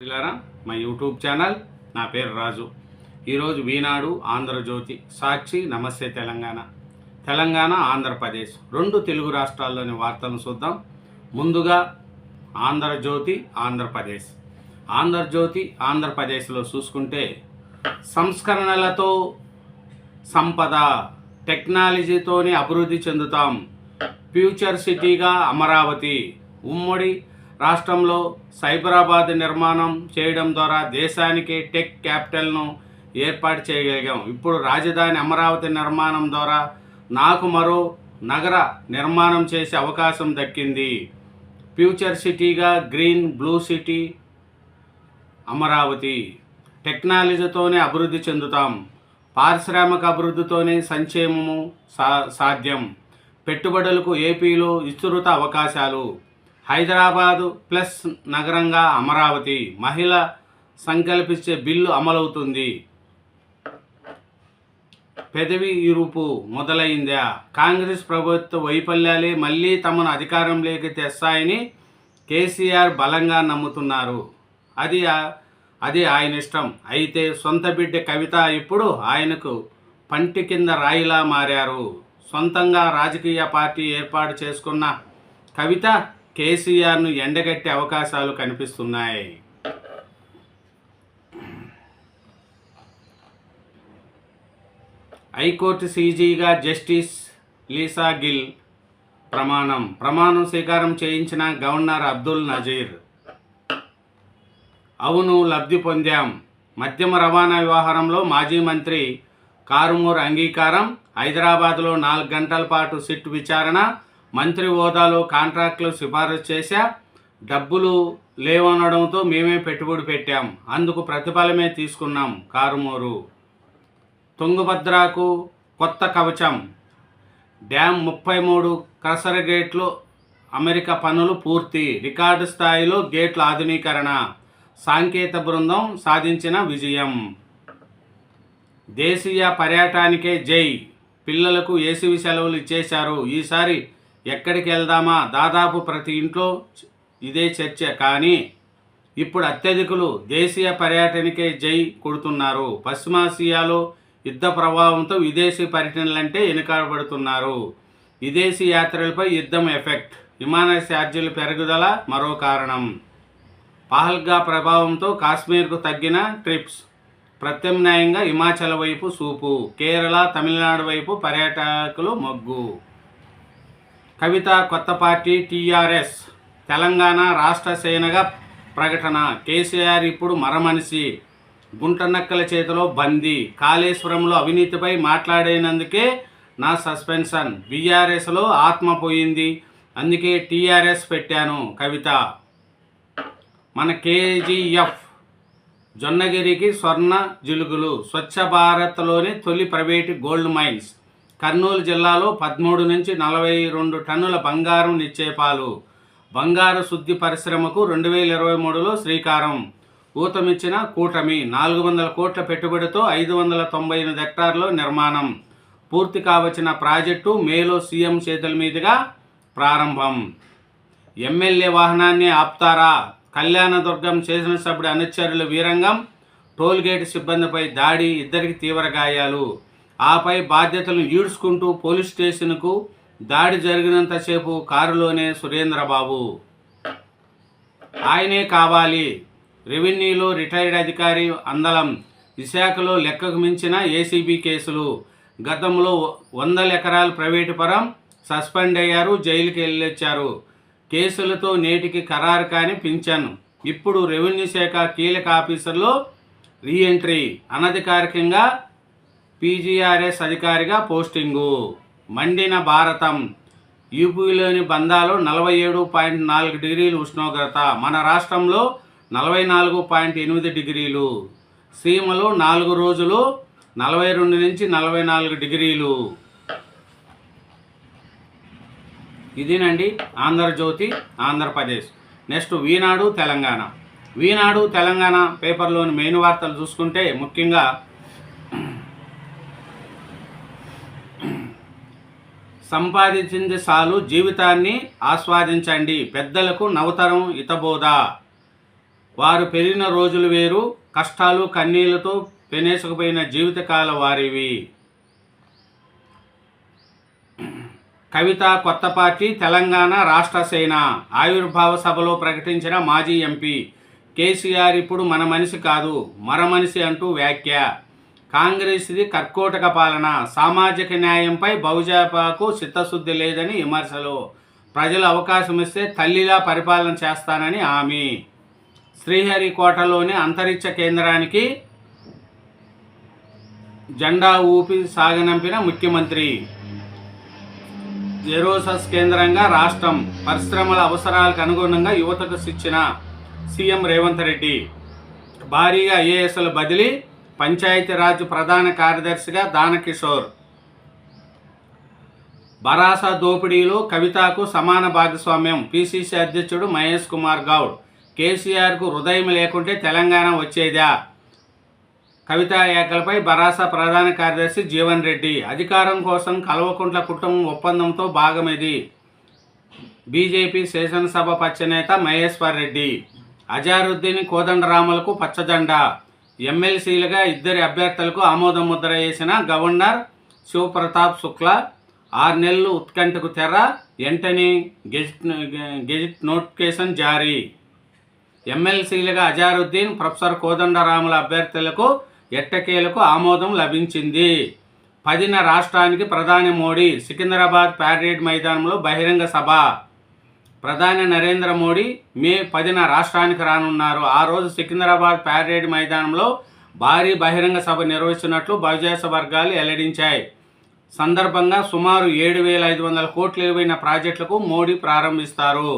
మిత్రులారా, మా YouTube channel. నా పేరు రాజు. ఈరోజు ఈనాడు, ఆంధ్రజ్యోతి, సాక్షి, నమస్తే తెలంగాణ, ఆంధ్రప్రదేశ్ రెండు తెలుగు రాష్ట్రాల్లోని వార్తలను చూద్దాం. ముందుగా ఆంధ్రజ్యోతి, ఆంధ్రప్రదేశ్లో చూసుకుంటే, సంస్కరణలతో సంపద, టెక్నాలజీతోనే అభివృద్ధి చెందుతాం, ఫ్యూచర్ సిటీగా అమరావతి, ఉమ్మడి రాష్ట్రంలో సైబరాబాద్ నిర్మాణం చేయడం ద్వారా దేశానికి టెక్ క్యాపిటల్ను ఏర్పాటు చేయగలిగాం. ఇప్పుడు రాజధాని అమరావతి నిర్మాణం ద్వారా నాకు మరో నగర నిర్మాణం చేసే అవకాశం దక్కింది. ఫ్యూచర్ సిటీగా గ్రీన్ బ్లూ సిటీ అమరావతి, టెక్నాలజీతోనే అభివృద్ధి చెందుతాం, పారిశ్రామిక అభివృద్ధితోనే సంక్షేమము సాధ్యం, పెట్టుబడులకు ఏపీలో విస్తృత అవకాశాలు, హైదరాబాదు ప్లస్ నగరంగా అమరావతి, మహిళ సంకల్పించే బిల్లు అమలవుతుంది, పెదవి ఇరుపు మొదలైందా, కాంగ్రెస్ ప్రభుత్వ వైఫల్యాలే మళ్ళీ తమను అధికారంలోకి తెస్తాయని కేసీఆర్ బలంగా నమ్ముతున్నారు. అది ఆయన ఇష్టం. అయితే సొంత బిడ్డ కవిత ఇప్పుడు ఆయనకు పంటి కింద రాయిలా మారారు. సొంతంగా రాజకీయ పార్టీ ఏర్పాటు చేసుకున్న కవిత కేసీఆర్ను ఎండగట్టే అవకాశాలు కనిపిస్తున్నాయి. హైకోర్టు సీజీగా జస్టిస్ లీసా గిల్ ప్రమాణం స్వీకారం చేయించిన గవర్నర్ అబ్దుల్ నజీర్. అవును, లబ్ధి పొందాం. మద్యమ రవాణా వ్యవహారంలో మాజీ మంత్రి కారుమూర్ అంగీకారం. హైదరాబాద్లో 4 గంటల పాటు సిట్ విచారణ. మంత్రి హోదాలో కాంట్రాక్టులు సిఫారసు చేశా. డబ్బులు లేవనడంతో మేమే పెట్టుబడి పెట్టాం, అందుకు ప్రతిఫలమే తీసుకున్నాం. కారుమూరు. తుంగభద్రకు కొత్త కవచం. డ్యామ్ 33 క్రషర్ గేట్లు అమెరికా పనులు పూర్తి. రికార్డు స్థాయిలో గేట్ల ఆధునీకరణ. సాంకేతిక బృందం సాధించిన విజయం. దేశీయ పర్యాటకానికే జై. పిల్లలకు వేసవి సెలవులు ఇచ్చేశారు. ఈసారి ఎక్కడికి వెళ్దామా? దాదాపు ప్రతి ఇంట్లో ఇదే చర్చ. కానీ ఇప్పుడు అత్యధికులు దేశీయ పర్యటనకే జై కొడుతున్నారు. పశ్చిమాసియాలో యుద్ధ ప్రభావంతో విదేశీ పర్యటనలంటే వెనుకబడుతున్నారు. విదేశీ యాత్రలపై యుద్ధం ఎఫెక్ట్. విమాన ఛార్జీల పెరుగుదల మరో కారణం. పహల్గా ప్రభావంతో కాశ్మీర్కు తగ్గిన ట్రిప్స్. ప్రత్యామ్నాయంగా హిమాచల్ వైపు చూపు. కేరళ, తమిళనాడు వైపు పర్యాటకులు మొగ్గు. కవిత కొత్త పార్టీ టీఆర్ఎస్. తెలంగాణ రాష్ట్ర సేనగా ప్రకటన. కేసీఆర్ ఇప్పుడు మరమనిషి. గుంటనక్కల చేతిలో బందీ. కాళేశ్వరంలో అవినీతిపై మాట్లాడినందుకే నా సస్పెన్షన్. బీఆర్ఎస్లో ఆత్మ పోయింది, అందుకే టీఆర్ఎస్ పెట్టాను. కవిత. మన కేజీఎఫ్. జొన్నగిరికి స్వర్ణ జిలుగులు. స్వచ్ఛ భారత్లోని తొలి ప్రైవేటు గోల్డ్ మైన్స్. కర్నూలు జిల్లాలో 13 నుంచి 42 టన్నుల బంగారం నిక్షేపాలు. బంగారు శుద్ధి పరిశ్రమకు 2023లో శ్రీకారం. ఊతమిచ్చిన కూటమి. 400 కోట్ల పెట్టుబడితో 598 హెక్టార్లో నిర్మాణం. పూర్తి కావచ్చిన ప్రాజెక్టు మేలో సీఎం చేతుల మీదుగా ప్రారంభం. ఎమ్మెల్యే వాహనాన్ని ఆపుతారా? కళ్యాణదుర్గం శాసనసభ్యుడి అనుచరుల వీరంగం. టోల్గేట్ సిబ్బందిపై దాడి, 2కి తీవ్ర గాయాలు. ఆపై బాధ్యతలను ఈడ్చుకుంటూ పోలీస్ స్టేషన్కు. దాడి జరిగినంతసేపు కారులోనే సురేంద్రబాబు. ఆయనే కావాలి. రెవెన్యూలో రిటైర్డ్ అధికారి అందలం. విశాఖలో లెక్కకు మించిన ఏసీబీ కేసులు. గతంలో 100 ఎకరాలు ప్రైవేటు పరం. సస్పెండ్ అయ్యారు, జైలుకి వెళ్ళొచ్చారు. కేసులతో నేటికి ఖరారు కాని పింఛన్. ఇప్పుడు రెవెన్యూ శాఖ కీలక ఆఫీసర్లో రీఎంట్రీ. అనధికారికంగా పీజీఆర్ఎస్ అధికారిగా పోస్టింగు. మండిన భారతం. యూపీలోని బందాలో 47.4 డిగ్రీలు ఉష్ణోగ్రత. మన రాష్ట్రంలో 44.8 డిగ్రీలు. సీమలో 4 రోజులు 42 నుంచి 44 డిగ్రీలు. ఇదేనండి ఆంధ్రజ్యోతి, ఆంధ్రప్రదేశ్. నెక్స్ట్ ఈనాడు తెలంగాణ పేపర్లోని మెయిన్ వార్తలు చూసుకుంటే, ముఖ్యంగా సంపాదించింది చాలు, జీవితాన్ని ఆస్వాదించండి, పెద్దలకు నవతరం హితబోధ. వారు పెరిగిన రోజులు వేరు, కష్టాలు కన్నీళ్లతో పెనేసుకుపోయిన జీవితకాల వారివి. కవిత కొత్త పార్టీ తెలంగాణ రాష్ట్ర సేన ఆవిర్భావ సభలో ప్రకటించిన మాజీ ఎంపీ కేసీఆర్ ఇప్పుడు మన మనిషి కాదు మర మనిషి అంటూ వ్యాఖ్య. కాంగ్రెస్ది కర్కోటక పాలన, సామాజిక న్యాయంపై బహుజాపాకు చిత్తశుద్ధి లేదని విమర్శలు. ప్రజలు అవకాశం ఇస్తే తల్లిలా పరిపాలన చేస్తానని హామీ. శ్రీహరికోటలోని అంతరిక్ష కేంద్రానికి జెండా ఊపి సాగనంపిన ముఖ్యమంత్రి. ఏరోసస్ కేంద్రంగా రాష్ట్రం, పరిశ్రమల అవసరాలకు అనుగుణంగా యువతకు శిక్షణ సీఎం రేవంత్ రెడ్డి. భారీగా ఐఏఎస్ల బదిలీ, పంచాయతీరాజ్ ప్రధాన కార్యదర్శిగా దానకిషోర్. బరాసా దోపిడీలో కవితకు సమాన భాగస్వామ్యం, పిసిసి అధ్యక్షుడు మహేష్ కుమార్ గౌడ్. కేసీఆర్కు హృదయం లేకుంటే తెలంగాణ వచ్చేదా? కవిత ఏకలపై బరాసా ప్రధాన కార్యదర్శి జీవన్ రెడ్డి. అధికారం కోసం కల్వకుంట్ల కుటుంబం ఒప్పందంతో భాగమిది. బీజేపీ శాసనసభ పచ్చనేత మహేశ్వర్ రెడ్డి. అజారుద్దీన్ కోదండరాములకు పచ్చజెండా. ఎమ్మెల్సీలుగా 2 అభ్యర్థులకు ఆమోద ముద్ర వేసిన గవర్నర్ శివప్రతాప్ శుక్లా. 6 నెలలు ఉత్కంఠకు తెర, వెంటనే గెజిట్ నోటిఫికేషన్ జారీ. ఎమ్మెల్సీలుగా అజారుద్దీన్, ప్రొఫెసర్ కోదండరాముల అభ్యర్థులకు ఎట్టకేలకు ఆమోదం లభించింది. 10న రాష్ట్రానికి ప్రధాని మోడీ. సికింద్రాబాద్ ప్యారేడ్ మైదానంలో బహిరంగ సభ. ప్రధాని నరేంద్ర మోడీ మే 10న రాష్ట్రానికి రానున్నారు. ఆ రోజు సికింద్రాబాద్ ప్యారేడ్ మైదానంలో భారీ బహిరంగ సభ నిర్వహిస్తున్నట్లు బహుజన వర్గాలు వెల్లడించాయి. సందర్భంగా సుమారు 7,500 కోట్ల విలువైన ప్రాజెక్టులకు మోడీ ప్రారంభిస్తారు.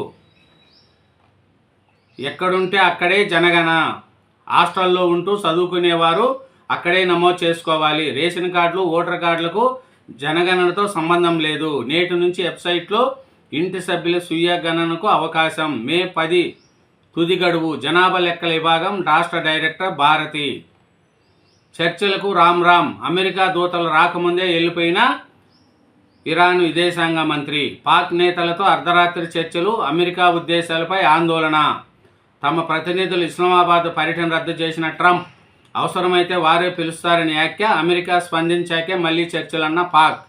ఎక్కడుంటే అక్కడే జనగణ. హాస్టల్లో ఉంటూ చదువుకునేవారు అక్కడే నమోదు చేసుకోవాలి. రేషన్ కార్డులు, ఓటర్ కార్డులకు జనగణనతో సంబంధం లేదు. నేటి నుంచి వెబ్సైట్లో ఇంటి సభ్యుల స్వీయ గణనకు అవకాశం. మే 10 తుది గడువు. జనాభా లెక్కల విభాగం రాష్ట్ర డైరెక్టర్ భారతి. చర్చలకు రామ్. అమెరికా దూతలు రాకముందే వెళ్ళిపోయిన ఇరాన్ విదేశాంగ మంత్రి. పాక్ నేతలతో అర్ధరాత్రి చర్చలు, అమెరికా ఉద్దేశాలపై ఆందోళన. తమ ప్రతినిధులు ఇస్లామాబాద్ పర్యటన రద్దు చేసిన ట్రంప్. అవసరమైతే వారే పిలుస్తారని వ్యాఖ్య. అమెరికా స్పందించాకే మళ్లీ చర్చలన్న పాక్.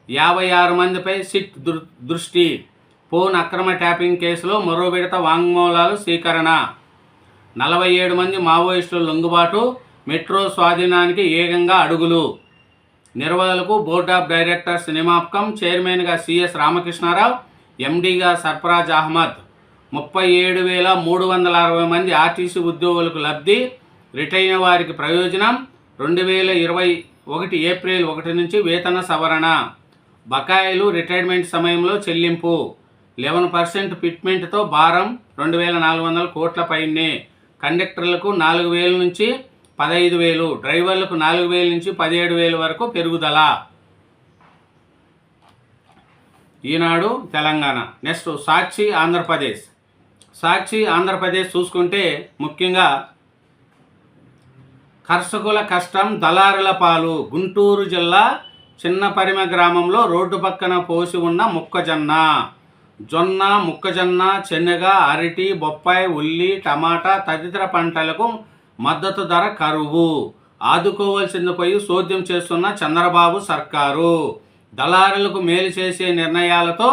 56 మందిపై సిట్ దృష్టి. ఫోన్ అక్రమ ట్యాపింగ్ కేసులో మరో విడత వాంగ్మూలాలు స్వీకరణ. 47 మంది మావోయిస్టుల లొంగుబాటు. మెట్రో స్వాధీనానికి ఏకంగా అడుగులు. నిర్వహణకు బోర్డ్ ఆఫ్ డైరెక్టర్స్ నియామకం. చైర్మన్గా సిఎస్ రామకృష్ణారావు, ఎండీగా సర్ఫరాజ్ అహ్మద్. 37,360 మంది ఆర్టీసీ ఉద్యోగులకు లబ్ధి. రిటైన వారికి ప్రయోజనం. 2021 ఏప్రిల్ 1 నుంచి వేతన సవరణ. బకాయిలు రిటైర్మెంట్ సమయంలో చెల్లింపు. 11% ఫిట్మెంట్తో భారం 2,400 కోట్ల పైనే. కండక్టర్లకు 4,000 నుంచి 15,000, డ్రైవర్లకు 4,000 నుంచి 17,000 వరకు పెరుగుదల. ఈనాడు తెలంగాణ. నెక్స్ట్ సాక్షి ఆంధ్రప్రదేశ్. సాక్షి ఆంధ్రప్రదేశ్ చూసుకుంటే ముఖ్యంగా కర్షకుల కష్టం దళారుల పాలు. గుంటూరు జిల్లా చిన్నపరిమ గ్రామంలో రోడ్డు పక్కన పోసి ఉన్న జొన్న, మొక్కజొన్న, శనగ, అరటి, బొప్పాయి, ఉల్లి, టమాటా తదితర పంటలకు మద్దతు ధర కరువు. ఆదుకోవాల్సింది పోయి చోద్యం చేస్తున్న చంద్రబాబు సర్కారు. దళారులకు మేలు చేసే నిర్ణయాలతో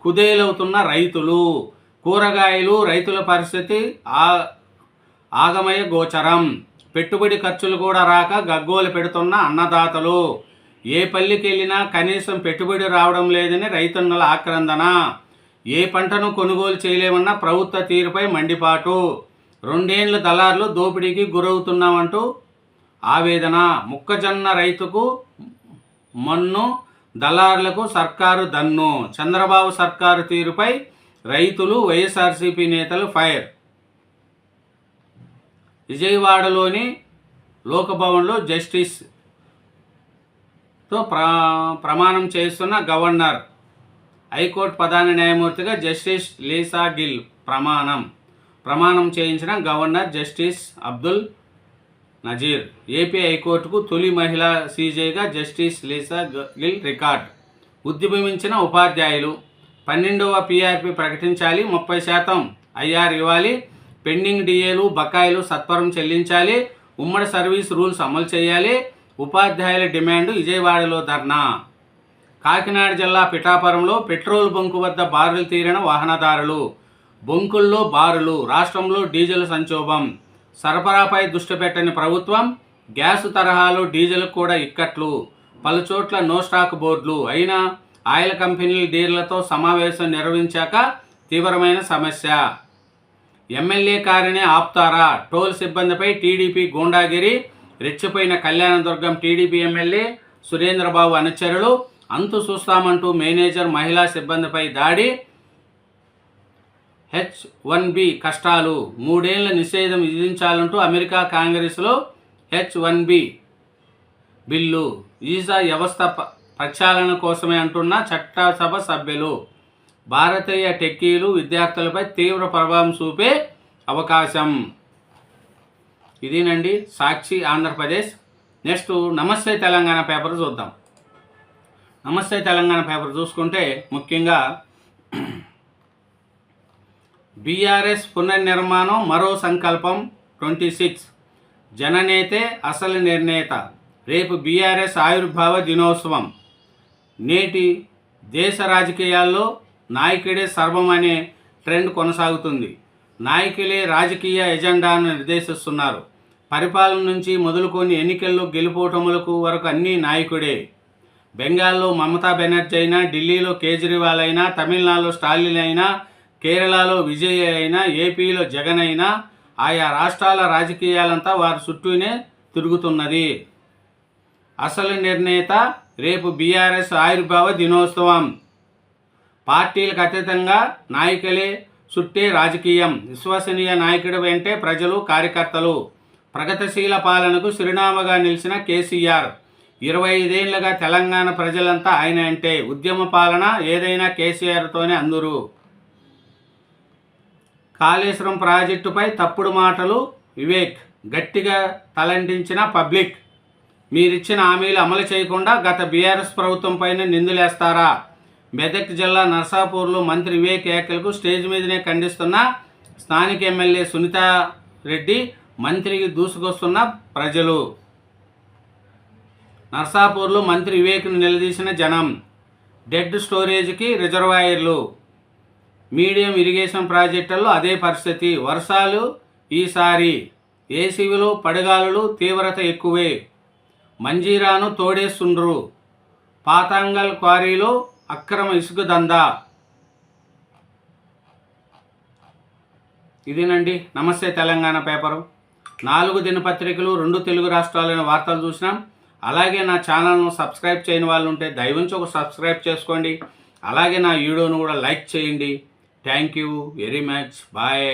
కుదేలవుతున్న రైతులు. కూరగాయలు రైతుల పరిస్థితి ఆగమయ గోచరం. పెట్టుబడి ఖర్చులు కూడా రాక గగ్గోలు పెడుతున్న అన్నదాతలు. ఏ పల్లికి వెళ్ళినా కనీసం పెట్టుబడి రావడం లేదని రైతన్నుల ఆక్రందన. ఏ పంటను కొనుగోలు చేయలేమన్న ప్రభుత్వ తీరుపై మండిపాటు. 2 ఏళ్ల దళారులు దోపిడీకి గురవుతున్నామంటూ ఆవేదన. మొక్కజొన్న రైతుకు మన్ను, దళారులకు సర్కారు దన్ను. చంద్రబాబు సర్కారు తీరుపై రైతులు, వైఎస్ఆర్సీపీ నేతలు ఫైర్. విజయవాడలోని లోకభవన్లో జస్టిస్తో ప్రమాణం చేస్తున్న గవర్నర్. హైకోర్టు ప్రధాన న్యాయమూర్తిగా జస్టిస్ లీసా గిల్ ప్రమాణం చేయించిన governor justice Abdul Nazeer. AP హైకోర్టుకు తొలి మహిళా సీజేగా జస్టిస్ లీసా గిల్ రికార్డ్. ఉద్యమించిన ఉపాధ్యాయులు. 12వ పీఆర్పీ ప్రకటించాలి, 30% ఐఆర్ ఇవ్వాలి, పెండింగ్ డిఏలు బకాయిలు సత్వరం చెల్లించాలి, ఉమ్మడి సర్వీస్ రూల్స్ అమలు చేయాలి, ఉపాధ్యాయుల డిమాండ్, విజయవాడలో ధర్నా. కాకినాడ జిల్లా పిఠాపురంలో పెట్రోల్ బంకు వద్ద బారులు తీరిన వాహనదారులు, బొంకుల్లో బారులు, రాష్ట్రంలో డీజిల్ సంక్షోభం, సరఫరాపై దృష్టి పెట్టని ప్రభుత్వం, గ్యాస్ తరహాలో డీజిల్ కూడా ఇక్కట్లు, పలుచోట్ల నో స్టాక్ బోర్డులు. అయినా ఆయిల్ కంపెనీల డీలర్లతో సమావేశం నిర్వహించాక తీవ్రమైన సమస్య. ఎమ్మెల్యే కారునే ఆపుతారా? టోల్ సిబ్బందిపై టీడీపీ గూండాగిరి, రెచ్చిపోయిన కళ్యాణదుర్గం టీడీపీ ఎమ్మెల్యే సురేంద్రబాబు అనుచరులు, అంతు చూస్తామంటూ మేనేజర్ మహిళా సిబ్బందిపై దాడి, H1B కష్టాలు, 3 ఏళ్ల నిషేధం విధించాలంటూ అమెరికా కాంగ్రెస్లో H1B బిల్లు, వీసా వ్యవస్థ ప్రక్షాళన కోసమే అంటున్న చట్టసభ సభ్యులు. భారతీయ టెక్కీలు విద్యార్థులపై తీవ్ర ప్రభావం చూపే అవకాశం. ఇదేనండి సాక్షి ఆంధ్రప్రదేశ్. నెక్స్ట్ నమస్తే తెలంగాణ పేపర్ చూద్దాం. నమస్తే తెలంగాణ పేపర్ చూసుకుంటే ముఖ్యంగా బీఆర్ఎస్ పునర్నిర్మాణం మరో సంకల్పం 26, జననేతే అసలు నిర్ణేత, రేపు బీఆర్ఎస్ ఆవిర్భావ దినోత్సవం. నేటి దేశ రాజకీయాల్లో నాయకుడే సర్వం అనే ట్రెండ్ కొనసాగుతుంది. నాయకులే రాజకీయ ఎజెండాను నిర్దేశిస్తున్నారు. పరిపాలన నుంచి మొదలుకొని ఎన్నికల్లో గెలుపోటములకు వరకు అన్నీ నాయకుడే. బెంగాల్లో మమతా బెనర్జీ అయినా, ఢిల్లీలో కేజ్రీవాల్ అయినా, తమిళనాడులో స్టాలిన్ అయినా, కేరళలో విజయ్ అయినా, ఏపీలో జగన్ అయినా, ఆయా రాష్ట్రాల రాజకీయాలంతా వారి చుట్టూనే తిరుగుతున్నది. అసలు నిర్ణేత రేపు బీఆర్ఎస్ ఆవిర్భావ దినోత్సవం. పార్టీలకు అతీతంగా నాయకులే చుట్టే రాజకీయం. విశ్వసనీయ నాయకుడు వెంటే ప్రజలు, కార్యకర్తలు. ప్రగతిశీల పాలనకు చిరునామాగా నిలిచిన కేసీఆర్. 25 ఏళ్లుగా తెలంగాణ ప్రజలంతా ఆయన అంటే. ఉద్యమ పాలన ఏదైనా కేసీఆర్తోనే అందరూ. కాళేశ్వరం ప్రాజెక్టుపై తప్పుడు మాటలు వివేక్, గట్టిగా తలంటించిన పబ్లిక్. మీరిచ్చిన హామీలు అమలు చేయకుండా గత బీఆర్ఎస్ ప్రభుత్వం పైన నిందులేస్తారా? మెదక్ జిల్లా నర్సాపూర్లో మంత్రి వివేక్ వ్యాఖ్యలకు స్టేజ్ మీదనే ఖండిస్తున్న స్థానిక ఎమ్మెల్యే సునీతారెడ్డి, మంత్రికి దూసుకొస్తున్న ప్రజలు. నర్సాపూర్లో మంత్రి వివేక్ను నిలదీసిన జనం. డెడ్ స్టోరేజ్కి రిజర్వాయర్లు. మీడియం ఇరిగేషన్ ప్రాజెక్టుల్లో అదే పరిస్థితి. వర్షాలు ఈసారి ఏసీవిలో పడగాలులు తీవ్రత ఎక్కువే. మంజీరాను తోడేస్తుండ్రు. పాతాంగల్ క్వారీలో అక్రమ ఇసుక దందా. ఇదేనండి నమస్తే తెలంగాణ పేపరు. 4 దినపత్రికలు, 2 తెలుగు రాష్ట్రాలైన వార్తలు చూసినాం. అలాగే నా ఛానల్ను సబ్స్క్రైబ్ చేయని వాళ్ళు ఉంటే దయవుంచి ఒక సబ్స్క్రైబ్ చేసుకోండి. అలాగే నా వీడియోను కూడా లైక్ చేయండి. Thank you very much. Bye.